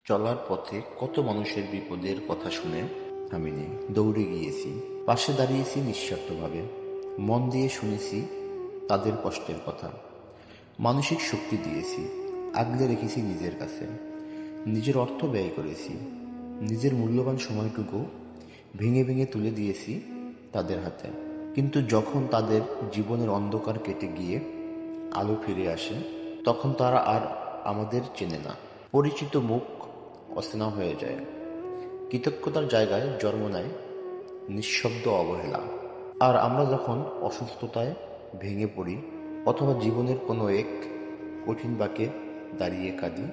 চলার পথে কত মানুষের বিপদের কথা শুনে থামিনি, দৌড়ে গিয়েছি, পাশে দাঁড়িয়েছি নিঃস্বার্থভাবে, মন দিয়ে শুনেছি তাদের কষ্টের কথা, মানসিক শক্তি দিয়েছি, আগলে রেখেছি নিজের কাছে, নিজের অর্থ ব্যয় করেছি, নিজের মূল্যবান সময়টুকু ভেঙে ভেঙে তুলে দিয়েছি তাদের হাতে। কিন্তু যখন তাদের জীবনের অন্ধকার কেটে গিয়ে আলো ফিরে আসে, তখন তারা আর আমাদের চেনে না। পরিচিত মুখ অচেনা হয়ে যায়। কৃতজ্ঞতার জায়গায় জন্ম নেয় নিঃশব্দ অবহেলা। আর আমরা যখন অসুস্থতায় ভেঙে পড়ি অথবা জীবনের কোনো এক কঠিন বাঁকে দাঁড়িয়ে কাঁদি,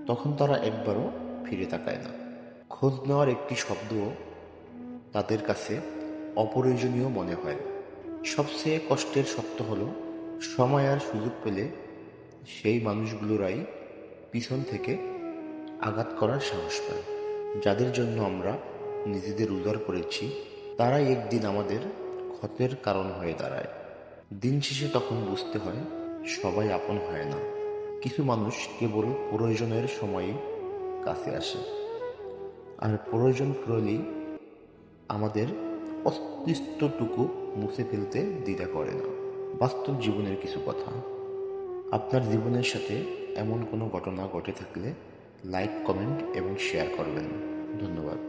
তখন তারা একবারও ফিরে তাকায় না। খোঁজ নেওয়ার একটি শব্দও তাদের কাছে অপ্রয়োজনীয় মনে হয়। সবচেয়ে কষ্টের সত্য হলো, সময় আর সুযোগ পেলে সেই মানুষগুলোরাই পিছন থেকে আঘাত করার সাহস পায়। যাদের জন্য আমরা নিজেদের উজাড় করেছি, তারাই একদিন আমাদের ক্ষতের কারণ হয়ে দাঁড়ায়। দিন শেষে তখন বুঝতে হয়, সবাই আপন হয় না। কিছু মানুষ কেবল প্রয়োজনের সময়ই কাছে আসে, আর প্রয়োজন ফুরলেই আমাদের অস্তিত্বটুকু মুছে ফেলতে দ্বিধা করে না। বাস্তব জীবনের কিছু কথা। আপনার জীবনের সাথে এমন কোনো ঘটনা ঘটে থাকলে লাইক, কমেন্ট এবং শেয়ার করবেন। ধন্যবাদ।